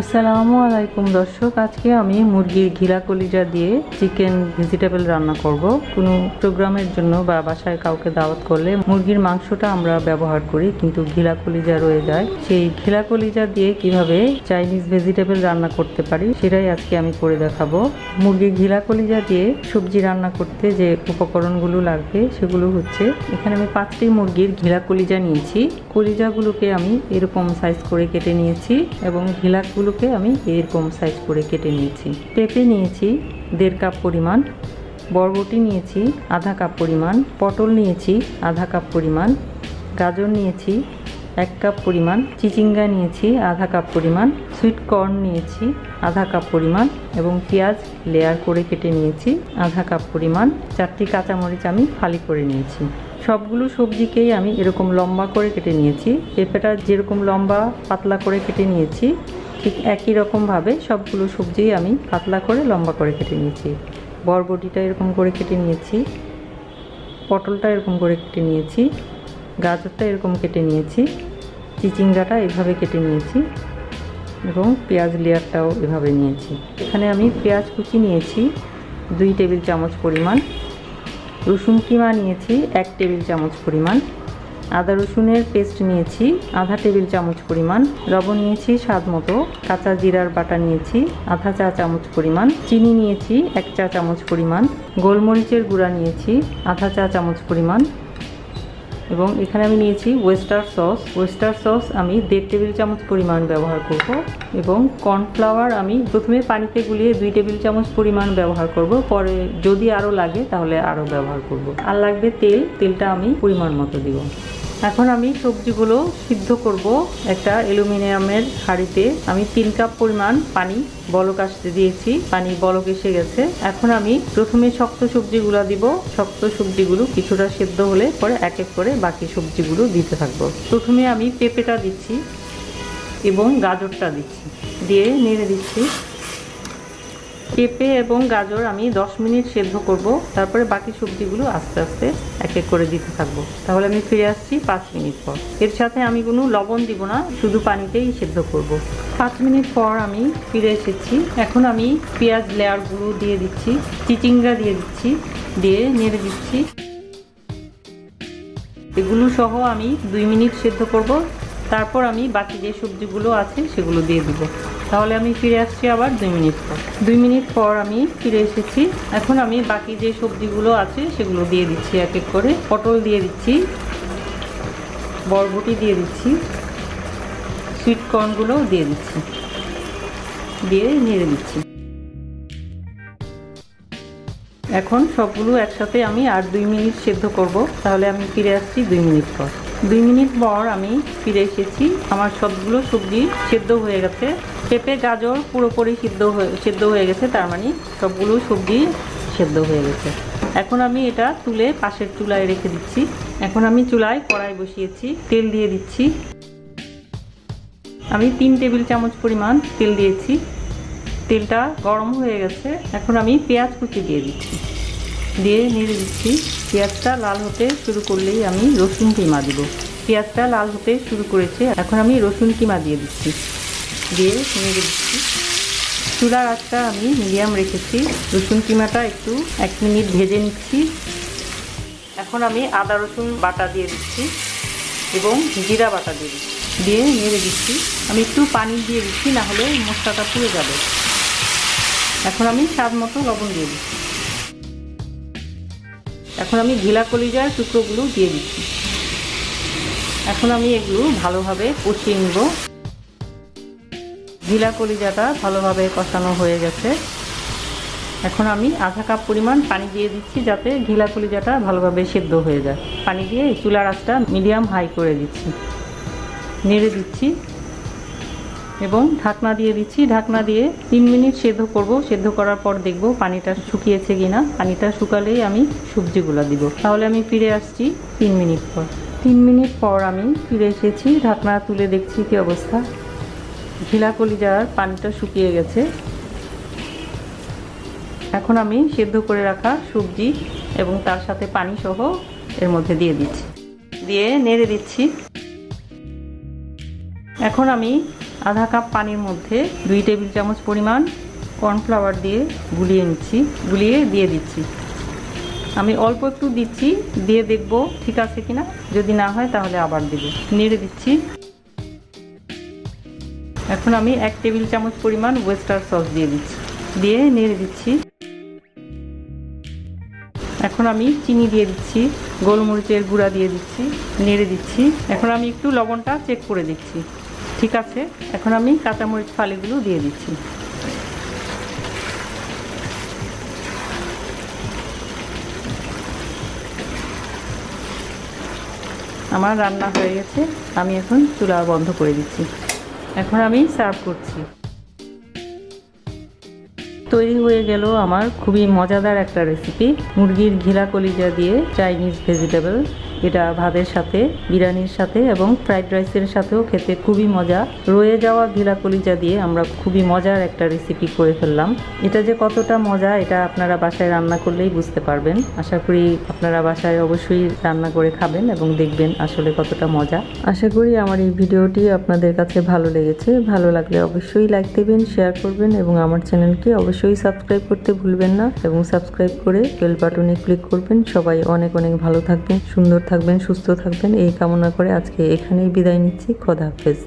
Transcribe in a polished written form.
আসসালামু আলাইকুম দর্শক, আজকে আমি মুরগির ঘিলা কলিজা দিয়ে চিকেন ভেজিটেবল রান্না করব। কোনো প্রোগ্রামের জন্য বা বাসায় কাউকে দাওয়াত করলে মুরগির মাংসটা আমরা ব্যবহার করি, কিন্তু ঘিলা কলিজা রয়ে যায়। সেই ঘিলা কলিজা দিয়ে কিভাবে চাইনিজ ভেজিটেবল রান্না করতে পারি সেটাই আজকে আমি করে দেখাবো। মুরগির ঘিলা কলিজা দিয়ে সবজি রান্না করতে যে উপকরণগুলো লাগবে সেগুলো হচ্ছে, এখানে আমি 5টি মুরগির ঘিলা কলিজা নিয়েছি। কলিজাগুলোকে আমি এরকম সাইজ করে কেটে নিয়েছি এবং ঘিলাগুলোকে আমি এরকম সাইজ করে কেটে নিয়েছি। পেঁপে নিয়েছি 1.5 কাপ পরিমাণ, বরবটি নিয়েছি আধা কাপ পরিমাণ, পটল নিয়েছি আধা কাপ পরিমাণ, গাজর নিয়েছি 1 কাপ পরিমাণ, চিচিঙ্গা নিয়েছি আধা কাপ পরিমাণ, সুইট কর্ন নিয়েছি আধা কাপ পরিমাণ এবং পেঁয়াজ লেয়ার করে কেটে নিয়েছি আধা কাপ পরিমাণ। 4টি কাঁচামরিচ আমি ফালি করে নিয়েছি। সবগুলো সবজিকেই আমি এরকম লম্বা করে কেটে নিয়েছি। পেঁপেটা যেরকম লম্বা পাতলা করে কেটে নিয়েছি, ঠিক একই রকমভাবে সবগুলো সবজি আমি পাতলা করে লম্বা করে কেটে নিয়েছি। বরবটিটা এরকম করে কেটে নিয়েছি, পটলটা এরকম করে কেটে নিয়েছি, গাজরটা এরকম কেটে নিয়েছি, চিচিঙ্গাটা এভাবে কেটে নিয়েছি এবং পেঁয়াজ লেয়ারটাও এভাবে নিয়েছি। এখানে আমি পেঁয়াজ কুচি নিয়েছি 2 টেবিল চামচ পরিমাণ, রসুন কিমা নিয়েছি 1 টেবিল চামচ পরিমাণ, আদা রসুনের পেস্ট নিয়েছি আধা টেবিল চামচ পরিমাণ, লবণ নিয়েছি স্বাদ মতো, কাঁচা জিরার বাটা নিয়েছি আধা চা চামচ পরিমাণ, চিনি নিয়েছি 1 চা চামচ পরিমাণ, গোলমরিচের গুঁড়া নিয়েছি আধা চা চামচ পরিমাণ এবং এখানে আমি নিয়েছি ওয়েস্টার সস আমি 1.5 টেবিল চামচ পরিমাণ ব্যবহার করব এবং কর্নফ্লাওয়ার আমি প্রথমে পানিতে গুলিয়ে 2 টেবিল চামচ পরিমাণ ব্যবহার করব, পরে যদি আরও লাগে তাহলে আরও ব্যবহার করব। আর লাগবে তেলটা আমি পরিমাণ মতো দিব। এখন আমি সবজিগুলো সিদ্ধ করব। একটা অ্যালুমিনিয়ামের হাঁড়িতে আমি 3 কাপ পরিমাণ পানি বলক আসতে দিয়েছি, পানি বলক এসে গেছে। এখন আমি প্রথমে শক্ত সবজিগুলো দিব। শক্ত সবজিগুলো কিছুটা সেদ্ধ হলে পরে এক এক করে বাকি সবজিগুলো দিতে থাকবো। প্রথমে আমি পেঁপেটা দিচ্ছি এবং গাজরটা দিচ্ছি, দিয়ে নেড়ে দিচ্ছি। পেঁপে এবং গাজর আমি 10 মিনিট সেদ্ধ করব, তারপরে বাকি সবজিগুলো আস্তে আস্তে এক এক করে দিতে থাকবো। তাহলে আমি ফিরে আসছি 5 মিনিট পর। এর সাথে আমি কোনো লবণ দিব না, শুধু পানিতেই সেদ্ধ করব। 5 মিনিট পর আমি ফিরে এসেছি। এখন আমি পেঁয়াজ লেয়ারগুলো দিয়ে দিচ্ছি, চিচিঙ্গা দিয়ে দিচ্ছি, দিয়ে নেড়ে দিচ্ছি। এগুলো সহ আমি 2 মিনিট সেদ্ধ করব, তারপর আমি বাকি যে সবজিগুলো আছে সেগুলো দিয়ে দিব। তাহলে আমি ফিরে আসছি আবার 2 মিনিট পর। 2 মিনিট পর আমি ফিরে এসেছি। এখন আমি বাকি যে সবজিগুলো আছে সেগুলো দিয়ে দিচ্ছি এক এক করে। পটল দিয়ে দিচ্ছি, বরবটি দিয়ে দিচ্ছি, সুইট কর্নগুলোও দিয়ে দিচ্ছি, দিয়ে নেড়ে দিচ্ছি। এখন সবগুলো একসাথে আমি আর 2 মিনিট সেদ্ধ করব। তাহলে আমি ফিরে আসছি 2 মিনিট পর। 2 মিনিট পর আমি ফিরে এসেছি। আমার সবগুলো সবজি সেদ্ধ হয়ে গেছে। পেঁপে গাজর পুরোপুরি সেদ্ধ হয়ে গেছে, তার মানে সবগুলো সবজি সেদ্ধ হয়ে গেছে। এখন আমি এটা তুলে পাশের চুলায় রেখে দিচ্ছি। এখন আমি চুলায় কড়াই বসিয়েছি, তেল দিয়ে দিচ্ছি। আমি 3 টেবিল চামচ পরিমাণ তেল দিয়েছি। তেলটা গরম হয়ে গেছে। এখন আমি পেঁয়াজ কুচি দিয়ে দিচ্ছি, দিয়ে নেড়ে দিচ্ছি। পেঁয়াজটা লাল হতে শুরু করলেই আমি রসুন কিমা দিব। পেঁয়াজটা লাল হতে শুরু করেছে, এখন আমি রসুন কিমা দিয়ে দিচ্ছি, দিয়ে নেড়ে দিচ্ছি। চুলার আঁচটা আমি মিডিয়াম রেখেছি। রসুন কিমাটা একটু 1 মিনিট ভেজে নিচ্ছি। এখন আমি আদা রসুন বাটা দিয়ে দিচ্ছি এবং জিরা বাটা দিয়ে দিচ্ছি, দিয়ে নেড়ে দিচ্ছি। আমি একটু পানি দিয়ে দিচ্ছি, না হলে মশলাটা পুড়ে যাবে। এখন আমি স্বাদ মতো লবণ দিয়ে দিচ্ছি। এখন আমি ঘিলা কলিজার টুকরোগুলো দিয়ে দিচ্ছি। এখন আমি এগুলো ভালোভাবে কষিয়ে নিব। ঘিলা কলিজাটা ভালোভাবে কষানো হয়ে গেছে। এখন আমি আধা কাপ পরিমাণ পানি দিয়ে দিচ্ছি, যাতে ঘিলা কলিজাটা ভালোভাবে সেদ্ধ হয়ে যায়। পানি দিয়ে চুলার আঁচটা মিডিয়াম হাই করে দিচ্ছি, নেড়ে দিচ্ছি এবং ঢাকনা দিয়ে দিচ্ছি। ঢাকনা দিয়ে 3 মিনিট সেদ্ধ করব। সেদ্ধ করার পর দেখব পানিটা শুকিয়েছে কিনা। পানিটা শুকালেই আমি সবজিগুলো দিব। তাহলে আমি ফিরে আসছি 3 মিনিট পর। 3 মিনিট পর আমি ফিরে এসেছি। ঢাকনা তুলে দেখছি কি অবস্থা। ঘিলা কলিজার পানিটা শুকিয়ে গেছে। এখন আমি সেদ্ধ করে রাখা সবজি এবং তার সাথে পানি সহ এর মধ্যে দিয়ে দিচ্ছি, দিয়ে নেড়ে দিচ্ছি। এখন আমি আধা কাপ পানির মধ্যে 2 টেবিল চামচ পরিমাণ কর্নফ্লাওয়ার দিয়ে গুলিয়ে নিচ্ছি, গুলিয়ে দিয়ে দিচ্ছি। আমি অল্প একটু দিচ্ছি, দিয়ে দেখব ঠিক আছে কিনা, যদি না হয় তাহলে আবার দেব। নেড়ে দিচ্ছি। এখন আমি 1 টেবিল চামচ পরিমাণ ওয়েস্টার সস দিয়ে দিচ্ছি, দিয়ে নেড়ে দিচ্ছি। এখন আমি চিনি দিয়ে দিচ্ছি, গোলমরিচের গুঁড়া দিয়ে দিচ্ছি, নেড়ে দিচ্ছি। এখন আমি একটু লবণটা চেক করে দিচ্ছি, ঠিক আছে। এখন আমি কাঁচামরিচ ফালিগুলো দিয়ে দিচ্ছি। আমার রান্না হয়ে গেছে, আমি এখন চুলা বন্ধ করে দিচ্ছি। এখন আমি সার্ভ করছি। তৈরি হয়ে গেল আমার খুবই মজাদার একটা রেসিপি, মুরগির ঘিলা কলিজা দিয়ে চাইনিজ ভেজিটেবল। এটা ভাতের সাথে, বিরিয়ানির সাথে এবং ফ্রাইড রাইসের সাথেও খেতে খুবই মজা। রয়ে যাওয়া ঘিলা কলিজা দিয়ে আমরা খুবই মজার একটা রেসিপি করে ফেললাম। এটা যে কতটা মজা এটা আপনারা বাসায় রান্না করলেই বুঝতে পারবেন। আশা করি আপনারা বাসায় অবশ্যই রান্না করে খাবেন এবং দেখবেন আসলে কতটা মজা। আশা করি আমার এই ভিডিওটি আপনাদের কাছে ভালো লেগেছে। ভালো লাগলে অবশ্যই লাইক দেবেন, শেয়ার করবেন এবং আমার চ্যানেলকে অবশ্যই সাবস্ক্রাইব করতে ভুলবেন না এবং সাবস্ক্রাইব করে বেল বাটনে ক্লিক করবেন। সবাই অনেক অনেক ভালো থাকবেন, সুন্দর থাকবেন, সুস্থ থাকবেন এই কামনা করে আজকে এখানেই বিদায় নিচ্ছি। খোদা হাফেজ।